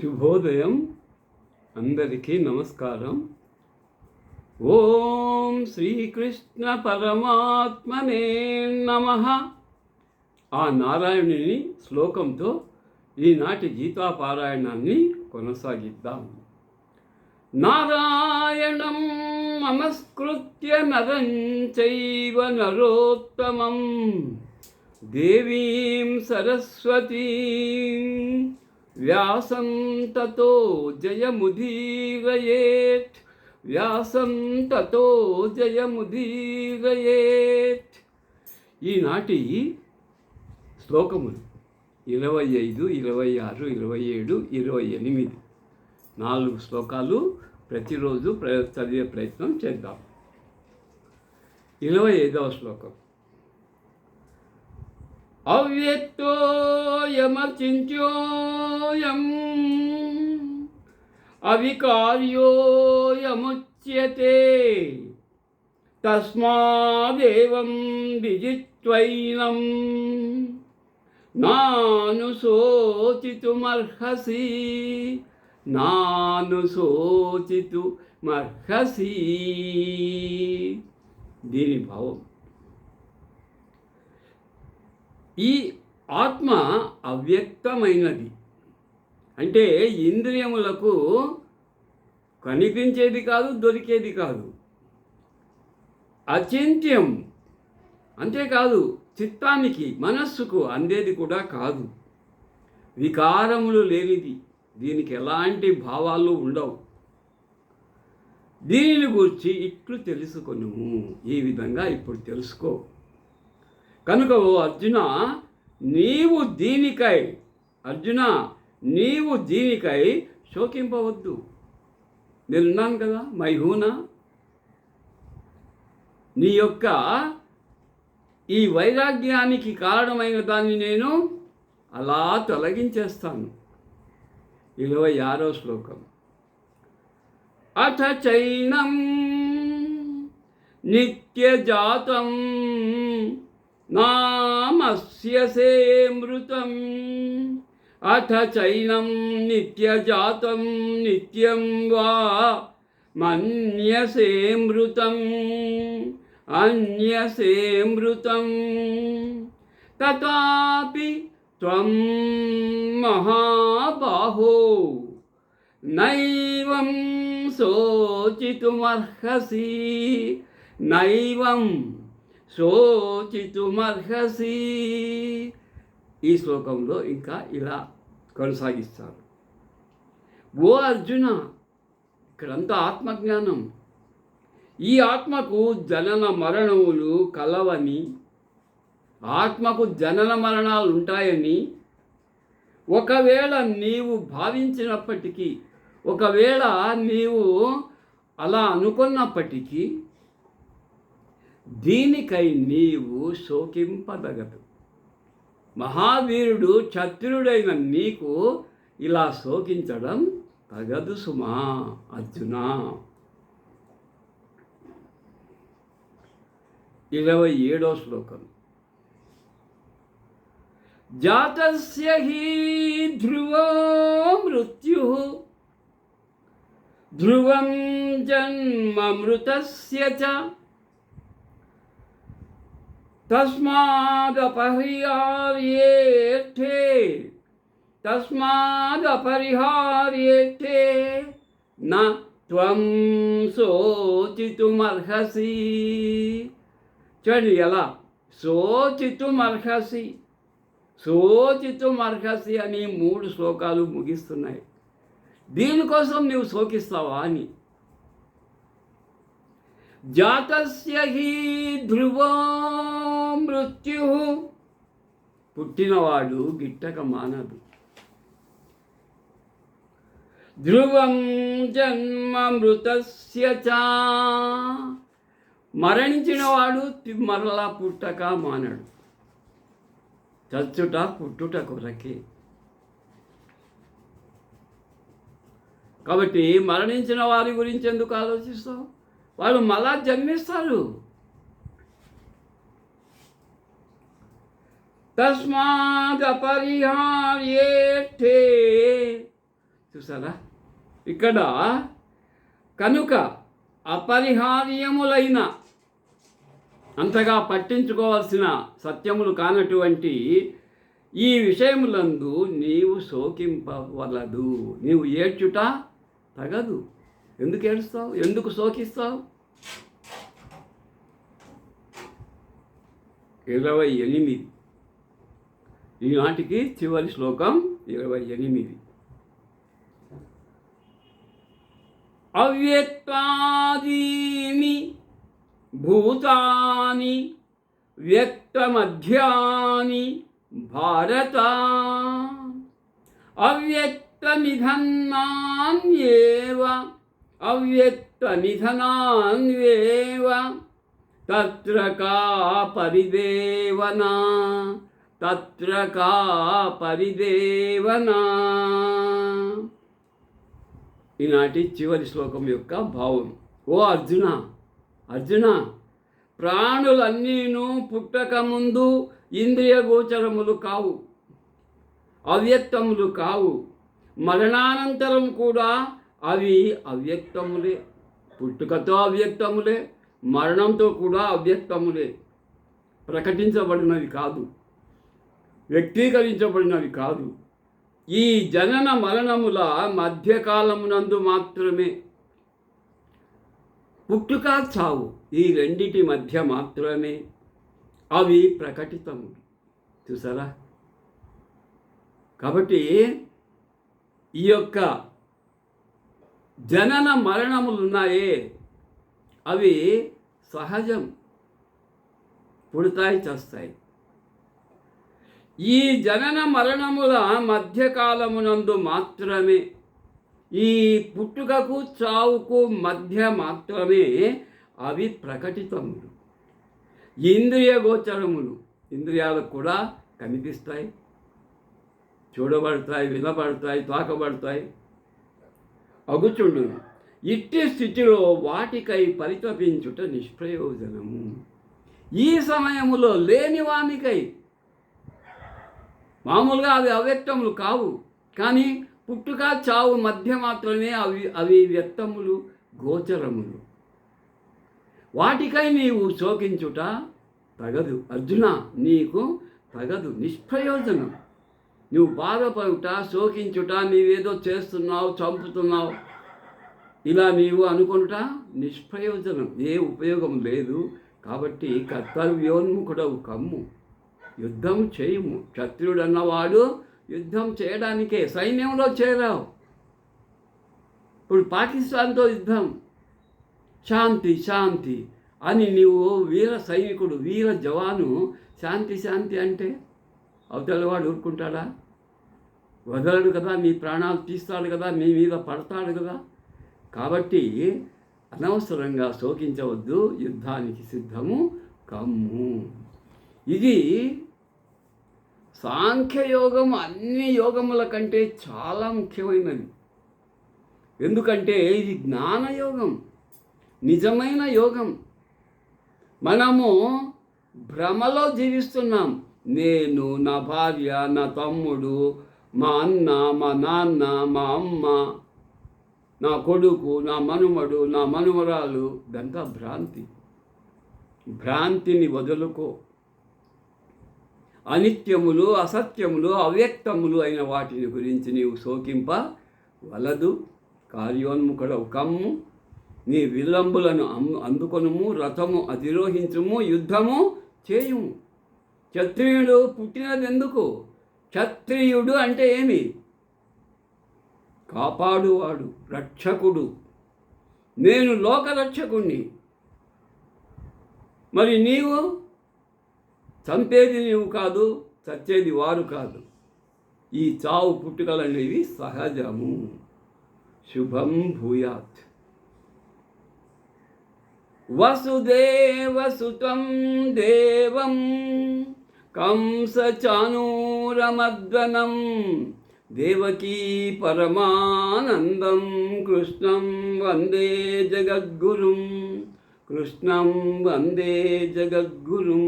శుభోదయం. అందరికీ నమస్కారం. ఓం శ్రీకృష్ణ పరమాత్మనే నమః. ఆ నారాయణుని శ్లోకంతో ఈనాటి గీతాపారాయణాన్ని కొనసాగిద్దాం. నారాయణం నమస్కృత్య నరం చైవ నరోత్తమం దేవీం సరస్వతీం వ్యాసం తతో జయముదీరయేత్. వ్యాసం తతో జయముదీరయేత్. ఈనాటి శ్లోకములు 25, 26, 27, 28 4 శ్లోకాలు ప్రతిరోజు చదివే ప్రయత్నం చేద్దాం. 25వ శ్లోకం. అవ్యక్తోయమచింత్యోయం అవికార్యోయముచ్యతే తస్మాదేవం విజిత్వైనం నానుశోచితుమర్హసి. నానుశోచితుమర్హసి. దీని భావం, ఈ ఆత్మ అవ్యక్తమైనది. అంటే ఇంద్రియములకు కనిపించేది కాదు, దొరికేది కాదు. అచింత్యం, అంతేకాదు చిత్తానికి మనస్సుకు అందేది కూడా కాదు. వికారములు లేనిది, దీనికి ఎలాంటి భావాలు ఉండవు. దీనిని గురించి ఇట్లు తెలుసుకొనుము. ఈ విధంగా ఇప్పుడు తెలుసుకో. కనుక ఓ అర్జున, నీవు దీనికై శోకింపవద్దు. నేనున్నాను కదా, మైహూనా. నీ యొక్క ఈ వైరాగ్యానికి కారణమైన దాన్ని నేను అలా తొలగించేస్తాను. 26వ శ్లోకం. అథ చైనం నిత్యజాతం నామస్యసే మృతం. అథ చైనం నిత్యజాతం నిత్యం వా మన్యసే మృతం. అన్యసే మృతం తథాపి త్వం మహాబాహో నైవం శోచితుమర్హసి. నైవం శోచితుమర్హసి. ఈ శ్లోకంలో ఇంకా ఇలా కొనసాగిస్తారు. ఓ అర్జున, ఇక్కడంతా ఆత్మజ్ఞానం. ఈ ఆత్మకు జనన మరణములు కలవని, ఆత్మకు జనన మరణాలు ఉంటాయని ఒకవేళ నీవు భావించినప్పటికీ, ఒకవేళ నీవు అలా అనుకున్నప్పటికీ దీనికై నీవు శోకింపదగదు. మహావీరుడు క్షత్రియుడైన నీకు ఇలా శోకించడం తగదు సుమా అర్జున. 27వ శ్లోకం. జాతస్య హి ధ్రువో మృత్యుః ధ్రువం జన్మమృతస్య చ తస్మాదపరిహార్యేర్థే న త్వం శోచితుమర్హసి. చూడండి ఎలా శోచితుమర్హసి అని 3 శ్లోకాలు ముగిస్తున్నాయి. దీనికోసం నీవు శోకిస్తావా అని. జాతస్య హి ధ్రువో మృత్యుః, పుట్టినవాడు గిట్టక మానదు. ధ్రువం జన్మ మృతస్య చ, మరణించినవాడు మరలా పుట్టక మానడు. చచ్చుట పుట్టుట కొరకే. కాబట్టి మరణించిన వారి గురించి ఎందుకు ఆలోచిస్తావు? వాళ్ళు మళ్ళా జన్మిస్తారు. తస్మాదపరిహార్యేర్థే చూసారా ఇక్కడ కనుక అపరిహార్యములైన అంతగా పట్టించుకోవాల్సిన సత్యములు కానటువంటి ఈ విషయములందు నీవు శోకింపవలదు. నీవు ఏడ్చుట తగదు. ఎందుకు ఏడుస్తావు? ఎందుకు శోకిస్తావు? 28 ఈనాటికి చివరి శ్లోకం 28. అవ్యక్తాదీని భూతాని వ్యక్తమధ్యాని భారత అవ్యక్తనిధన్నాన్యేవ అవ్యక్తనిధనాన్యేవ తత్ర కా పరిదేవనా తత్ర కా పరిదేవనా. ఈనాటి చివరి శ్లోకం యొక్క భావం. ఓ అర్జున, అర్జున, ప్రాణులన్నీను పుట్టక ముందు ఇంద్రియ గోచరములు కావు, అవ్యక్తములు కావు. మరణానంతరం కూడా అవి అవ్యక్తములే. పుట్టుకతో అవ్యక్తములే, మరణంతో కూడా అవ్యక్తములే. ప్రకటించబడినవి కాదు, వ్యక్తీకరించబడినవి కాదు. ఈ జనన మరణముల మధ్యకాలమునందు మాత్రమే, పుట్టుక చావు ఈ రెండిటి మధ్య మాత్రమే అవి ప్రకటితము. చూసారా? కాబట్టి ఈ యొక్క జనన మరణములున్నాయే అవి సహజం, పుడతాయి, చేస్తాయి. ఈ జనన మరణముల మధ్యకాలమునందు మాత్రమే, ఈ పుట్టుకకు చావుకు మధ్య మాత్రమే అవి ప్రకటితములు. ఇంద్రియ గోచరములు, ఇంద్రియాలకు కూడా కనిపిస్తాయి, చూడబడతాయి, వినబడతాయి, తాకబడతాయి, అగుచుండును. ఇట్టి స్థితిలో వాటికై పరితపించుట నిష్ప్రయోజనము. ఈ సమయములో లేని వానికై, మామూలుగా అవి అవ్యక్తములు కావు, కానీ పుట్టుక చావు మధ్య మాత్రమే అవి వ్యక్తములు, గోచరములు. వాటికై నీవు శోకించుట తగదు అర్జున, నీకు తగదు, నిష్ప్రయోజనం. నువ్వు బాధపడుట, శోకించుట, నీవేదో చేస్తున్నావు, చంపుతున్నావు, ఇలా నీవు అనుకుంటా నిష్ప్రయోజనం, ఏ ఉపయోగం లేదు. కాబట్టి కర్తవ్యోన్ముఖుడవు కమ్ము, యుద్ధం చేయము. క్షత్రియుడు అన్నవాడు యుద్ధం చేయడానికే సైన్యంలో చేరావు. ఇప్పుడు పాకిస్తాన్తో యుద్ధం, శాంతి శాంతి అని నీవు వీర సైనికుడు, వీర జవాను, శాంతి శాంతి అంటే అవతలవాడు ఊరుకుంటాడా? వదలడు కదా, మీ ప్రాణాలు తీస్తాడు కదా, మీ మీద పడతాడు కదా. కాబట్టి అనవసరంగా శోకించవద్దు, యుద్ధానికి సిద్ధము కమ్ము. ఇది సాంఖ్యయోగం అన్ని యోగముల కంటే చాలా ముఖ్యమైనది. ఎందుకంటే ఇది జ్ఞానయోగం, నిజమైన యోగం. మనము భ్రమలో జీవిస్తున్నాం. నేను, నా భార్య, నా తమ్ముడు, మా అన్న, మా నాన్న, మా అమ్మ, నా కొడుకు, నా మనుమడు, నా మనుమరాలు, ఇదంతా భ్రాంతి. భ్రాంతిని వదులుకో. అనిత్యములు, అసత్యములు, అవ్యక్తములు అయిన వాటిని గురించి నీవు శోకింపవలదు. కార్యోన్ముఖుడవు కమ్ము, నీ విలంబులను అందుకొనుము, రథము అధిరోహించుము, యుద్ధము చేయుము. క్షత్రియుడు పుట్టినది ఎందుకు? క్షత్రియుడు అంటే ఏమి? కాపాడువాడు, రక్షకుడు. నేను లోకరక్షకుణ్ణి. మరి నీవు చంపేది నీవు కాదు, చచ్చేది వారు కాదు. ఈ చావు పుట్టుకలనేవి సహజము. శుభం భూయాత్. వసుదేవసుతం దేవం కంసచానూరమర్దనం దేవకీ పరమానందం కృష్ణం వందే జగద్గురుం. కృష్ణం వందే జగద్గురుం.